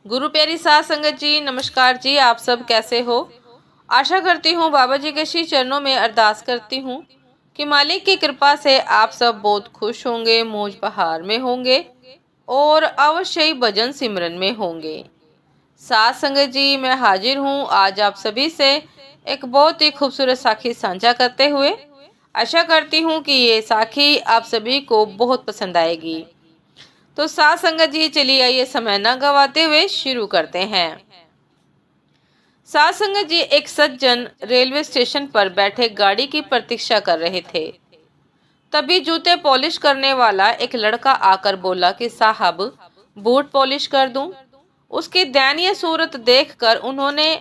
गुरु प्यारी साध संगत जी, नमस्कार जी। आप सब कैसे हो? आशा करती हूँ बाबा जी के श्री चरणों में अरदास करती हूँ कि मालिक की कृपा से आप सब बहुत खुश होंगे, मौज बहार में होंगे और अवश्य ही भजन सिमरन में होंगे। साध संगत जी, मैं हाजिर हूँ आज आप सभी से एक बहुत ही खूबसूरत साखी साझा करते हुए। आशा करती हूँ कि ये साखी आप सभी को बहुत पसंद आएगी। तो साथ संगत जी, चलिए आइए समय न गवाते हुए शुरू करते हैं। साथ संगत जी, एक सज्जन रेलवे स्टेशन पर बैठे गाड़ी की प्रतीक्षा कर रहे थे। तभी जूते पॉलिश करने वाला एक लड़का आकर बोला कि साहब, बूट पॉलिश कर दूं? उसकी दयनीय सूरत देखकर उन्होंने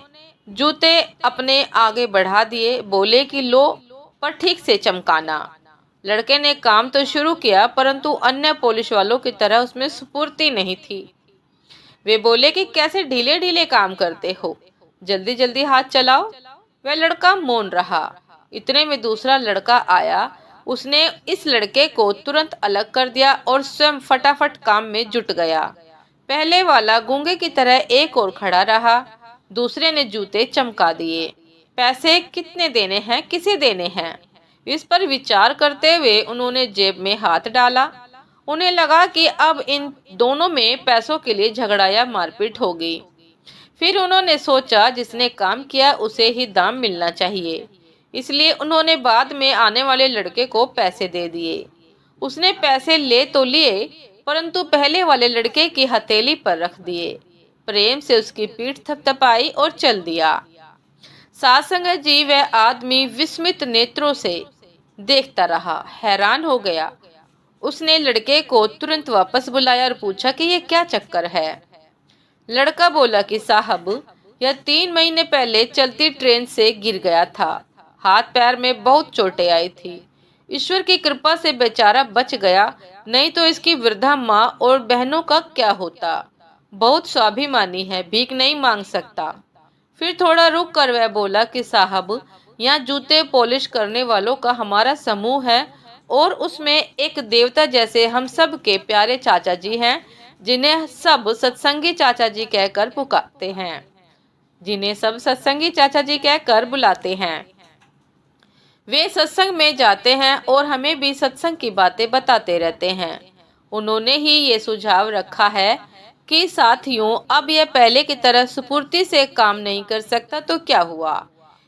जूते अपने आगे बढ़ा दिए। बोले कि लो, पर ठीक से चमकाना। लड़के ने काम तो शुरू किया, परंतु अन्य पॉलिश वालों की तरह उसमें स्फूर्ति नहीं थी। वे बोले कि कैसे ढीले ढीले काम करते हो, जल्दी जल्दी हाथ चलाओ। वह लड़का मौन रहा। इतने में दूसरा लड़का आया। उसने इस लड़के को तुरंत अलग कर दिया और स्वयं फटाफट काम में जुट गया। पहले वाला गूंगे की तरह एक और खड़ा रहा। दूसरे ने जूते चमका दिए। पैसे कितने देने हैं, किसे देने हैं, इस पर विचार करते हुए उन्होंने जेब में हाथ डाला। उन्हें लगा कि अब इन दोनों में पैसों के लिए झगड़ा या मारपीट होगी। फिर उन्होंने सोचा जिसने काम किया उसे ही दाम मिलना चाहिए, इसलिए उन्होंने बाद में आने वाले लड़के को पैसे दे दिए। उसने पैसे ले तो लिए, परंतु पहले वाले लड़के की हथेली पर रख दिए, प्रेम से उसकी पीठ थपथपाई और चल दिया। साथ संगत जी, वह आदमी विस्मित नेत्रों से देखता रहा, हैरान हो गया। उसने लड़के को तुरंत वापस बुलाया और पूछा कि ये क्या चक्कर है। लड़का बोला कि साहब, यह 3 महीने पहले चलती ट्रेन से गिर गया था। हाथ पैर में बहुत चोटें आई थी। ईश्वर की कृपा से बेचारा बच गया, नहीं तो इसकी वृद्धा माँ और बहनों का क्या होता। बहुत स्वाभिमानी है, भीख नहीं मांग सकता। फिर थोड़ा रुक कर वह बोला कि साहब, यहाँ जूते पॉलिश करने वालों का हमारा समूह है और उसमें एक देवता जैसे हम सब के प्यारे चाचा जी हैं, जिन्हें सब सत्संगी चाचा जी कहकर पुकारते हैं, जिन्हें सब सत्संगी चाचा जी कहकर बुलाते हैं। वे सत्संग में जाते हैं और हमें भी सत्संग की बातें बताते रहते हैं। उन्होंने ही ये सुझाव रखा है कि साथियों, अब यह पहले की तरह स्फूर्ति से काम नहीं कर सकता तो क्या हुआ।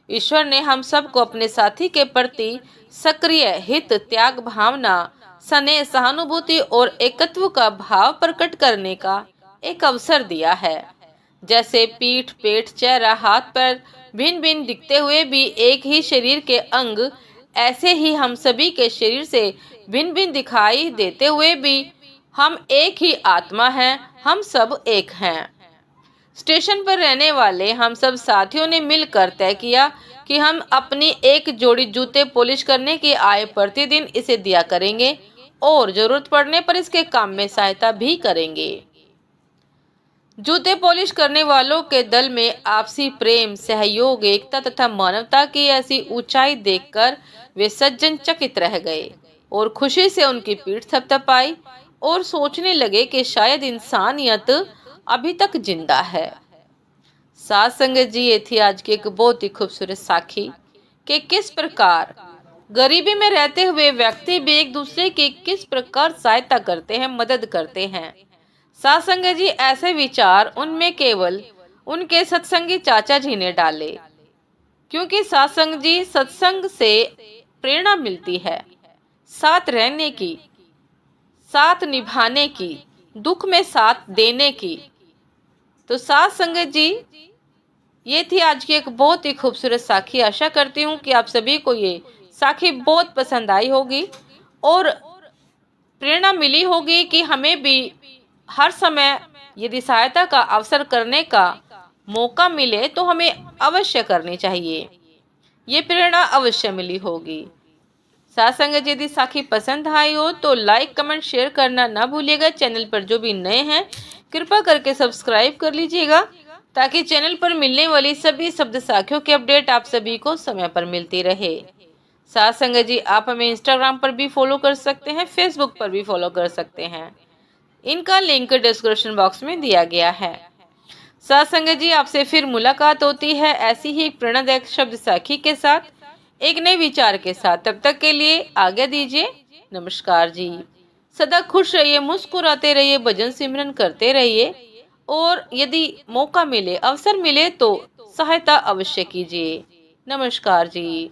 ईश्वर ने हम सबको अपने साथी के प्रति सक्रिय हित, त्याग भावना, स्नेह, सहानुभूति और एकत्व का भाव प्रकट करने का एक अवसर दिया है। जैसे पीठ, पेट, चेहरा, हाथ पैर भिन्न भिन्न दिखते हुए भी एक ही शरीर के अंग, ऐसे ही हम सभी के शरीर से भिन्न भिन्न दिखाई देते हुए भी हम एक ही आत्मा हैं, हम सब एक हैं। स्टेशन पर रहने वाले हम सब साथियों ने मिलकर तय किया कि हम अपनी एक जोड़ी जूते पॉलिश करने की आय प्रतिदिन इसे दिया करेंगे और जरूरत पड़ने पर इसके काम में सहायता भी करेंगे। जूते पॉलिश करने वालों के दल में आपसी प्रेम, सहयोग, एकता तथा मानवता की ऐसी ऊंचाई देखकर वे सज्जन चकित रह गए और खुशी से उनकी पीठ थपथपाई और सोचने लगे कि शायद इंसानियत अभी तक जिंदा है। साथ संगत जी, ये थी आज की एक बहुत ही खूबसूरत साखी कि किस प्रकार गरीबी में रहते हुए व्यक्ति भी एक दूसरे की किस प्रकार सहायता करते हैं, मदद करते हैं। साथ संगत जी, ऐसे विचार उनमें केवल उनके सत्संगी चाचा जी ने डाले, क्योंकि सत्संग जी, सत्संग से प्रेरणा मिलती है, साथ रहने की, साथ निभाने की, दुख में साथ देने की। तो साथ संगत जी, ये थी आज की एक बहुत ही खूबसूरत साखी। आशा करती हूँ कि आप सभी को ये साखी बहुत पसंद आई होगी और प्रेरणा मिली होगी कि हमें भी हर समय यदि सहायता का अवसर करने का मौका मिले तो हमें अवश्य करनी चाहिए। ये प्रेरणा अवश्य मिली होगी। साथ संगत, यदि साखी पसंद आई हो तो लाइक, कमेंट, शेयर करना ना भूलिएगा। चैनल पर जो भी नए हैं कृपया करके सब्सक्राइब कर लीजिएगा, ताकि चैनल पर मिलने वाली सभी शब्द साखियों की अपडेट आप सभी को समय पर मिलती रहे। साथ संगत जी, आप हमें इंस्टाग्राम पर भी फॉलो कर सकते हैं, फेसबुक पर भी फॉलो कर सकते हैं। इनका लिंक डिस्क्रिप्शन बॉक्स में दिया गया है। साथ संगत जी, आपसे फिर मुलाकात होती है ऐसी ही एक प्रेरणादायक शब्द साखी के साथ, एक नए विचार के साथ। तब तक के लिए आज्ञा दीजिए। नमस्कार जी। सदा खुश रहिए, मुस्कुराते रहिए, भजन सिमरन करते रहिए और यदि मौका मिले, अवसर मिले तो सहायता अवश्य कीजिए। नमस्कार जी।